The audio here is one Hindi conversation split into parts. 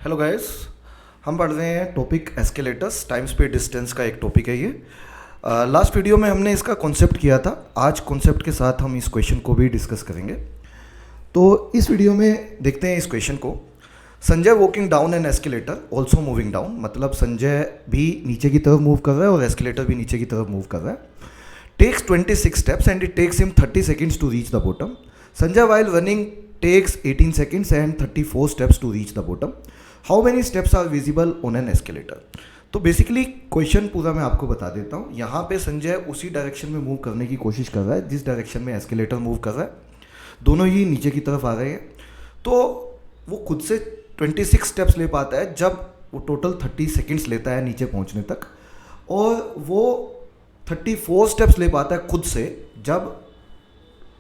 हेलो गाइस, हम पढ़ रहे हैं topic escalators, time space distance का एक टॉपिक है ये। लास्ट वीडियो में हमने इसका कॉन्सेप्ट किया था। आज कॉन्सेप्ट के साथ हम इस क्वेश्चन को भी डिस्कस करेंगे। तो इस वीडियो में देखते हैं इस क्वेश्चन को। Sanjay walking down an escalator also moving down, मतलब संजय भी नीचे की तरफ मूव कर रहा है और एस्केलेटर भी नीचे की तरफ मूव कर रहा है। Takes 26 steps and it takes him 30 seconds to reach the bottom. Sanjay while running takes 18 seconds and 34 steps to reach the bottom. How many steps are visible on an escalator? तो बेसिकली क्वेश्चन पूरा मैं आपको बता देता हूँ। यहाँ पे संजय उसी डायरेक्शन में मूव करने की कोशिश कर रहा है जिस डायरेक्शन में एस्केलेटर मूव कर रहा है। दोनों ही नीचे की तरफ आ रहे हैं। तो वो खुद से 26 स्टेप्स ले पाता है जब वो टोटल 30 सेकेंड्स लेता है नीचे पहुँचने तक, और वो 34 स्टेप्स ले पाता है खुद से जब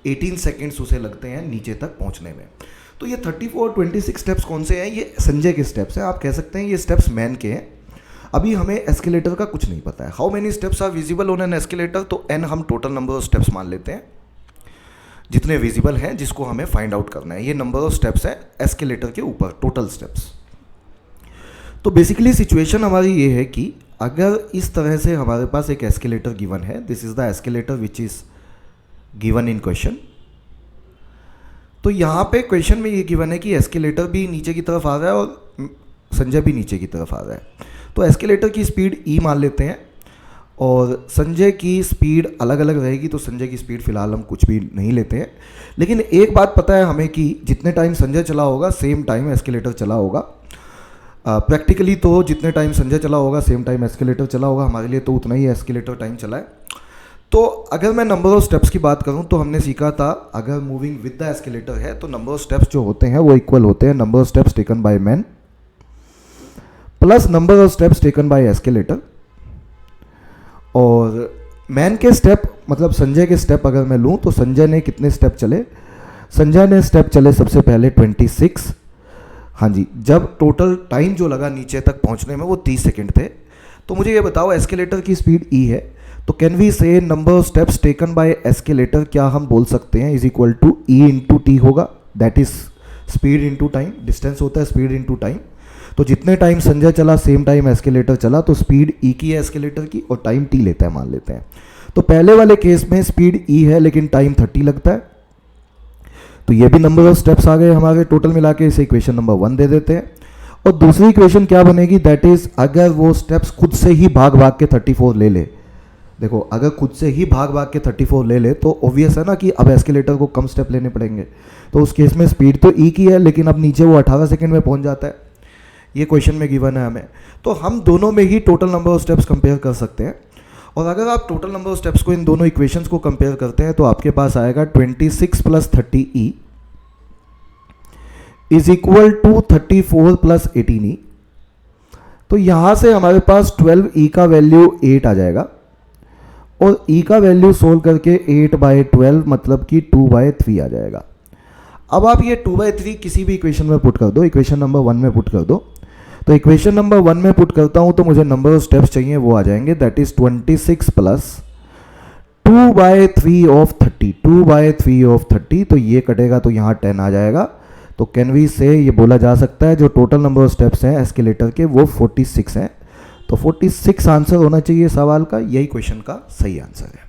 18 सेकेंड्स उसे लगते हैं नीचे तक पहुंचने में। तो ये 34 26 स्टेप्स कौन से हैं? ये संजय के स्टेप्स हैं। आप कह सकते हैं ये स्टेप्स मैन के हैं। अभी हमें एस्केलेटर का कुछ नहीं पता है। How many steps are visible on an escalator? तो एन हम टोटल नंबर ऑफ स्टेप्स मान लेते हैं जितने विजिबल हैं, जिसको हमें फाइंड आउट करना है। ये नंबर ऑफ स्टेप्स है एस्केलेटर के ऊपर, टोटल स्टेप्स। तो बेसिकली सिचुएशन हमारी ये है कि अगर इस तरह से हमारे पास एक एस्केलेटर गिवन है, this is the escalator which is given in question. तो यहाँ पे क्वेश्चन में ये गिवन है कि एस्केलेटर भी नीचे की तरफ आ रहा है और संजय भी नीचे की तरफ आ रहा है। तो एस्केलेटर की स्पीड ई मान लेते हैं और संजय की स्पीड अलग अलग रहेगी। तो संजय की स्पीड फिलहाल हम कुछ भी नहीं लेते हैं, लेकिन एक बात पता है हमें कि जितने टाइम संजय चला होगा सेम टाइम एस्केलेटर चला होगा। प्रैक्टिकली तो जितने टाइम संजय चला होगा सेम टाइम एस्केलेटर चला होगा। हमारे लिए तो उतना ही एस्केलेटर टाइम चला है। तो अगर मैं नंबर ऑफ स्टेप्स की बात करूं तो हमने सीखा था अगर मूविंग विद द एस्केलेटर है तो नंबर ऑफ स्टेप्स जो होते हैं वो इक्वल होते हैं number of steps taken by man plus number of steps taken by escalator. और मैन के स्टेप मतलब संजय के स्टेप अगर मैं लूं तो संजय ने कितने स्टेप चले? संजय ने स्टेप चले सबसे पहले 26। हाँ जी, जब टोटल टाइम जो लगा नीचे तक पहुंचने में वो 30 सेकेंड थे। तो मुझे ये बताओ एस्केलेटर की स्पीड ई है, तो can we say number of steps taken by escalator, क्या हम बोल सकते हैं, is equal to E into T होगा। That is speed into time. Distance होता है स्पीड इंटू टाइम। तो जितने टाइम संजय चला सेम टाइम एस्केलेटर चला, तो स्पीड ई की है एस्केलेटर की और टाइम टी लेता है मान लेते हैं। तो पहले वाले केस में स्पीड ई है लेकिन टाइम 30 लगता है। तो ये भी नंबर ऑफ स्टेप्स आ गए हमारे टोटल मिला के। इसे इक्वेशन नंबर 1 दे देते हैं। और दूसरी इक्वेशन क्या बनेगी? दैट इज अगर वो स्टेप्स खुद से ही भाग भाग के 34 ले ले। देखो अगर खुद से ही भाग भाग के 34 ले ले तो ऑब्वियस है ना कि अब एस्केलेटर को कम स्टेप लेने पड़ेंगे। तो उस केस में स्पीड तो ई की है लेकिन अब नीचे वो 18 सेकंड में पहुंच जाता है। ये क्वेश्चन में गिवन है हमें। तो हम दोनों में ही total number of steps compare कर सकते हैं। और अगर आप टोटल नंबर ऑफ स्टेप्स को इन दोनों इक्वेशंस को कंपेयर करते हैं तो आपके पास आएगा 26 plus 30E is equal to 34 plus 18E। तो यहां से हमारे पास 12E का वैल्यू 8 आ जाएगा और E का वैल्यू सोल्व करके 8/12 मतलब कि 2/3 आ जाएगा। अब आप ये 2/3 किसी भी इक्वेशन में पुट कर दो, इक्वेशन नंबर 1 में पुट कर दो। तो इक्वेशन नंबर 1 में पुट करता हूं तो मुझे नंबर ऑफ स्टेप्स चाहिए, वो आ जाएंगे that is 26 plus 2/3 of 30। 2/3 of 30, तो ये कटेगा तो यहाँ 10 आ जाएगा। तो कैन वी से ये बोला जा सकता है जो टोटल नंबर ऑफ स्टेप्स हैं एस्केलेटर के वो 46 हैं। तो 46 आंसर होना चाहिए सवाल का। यही क्वेश्चन का सही आंसर है।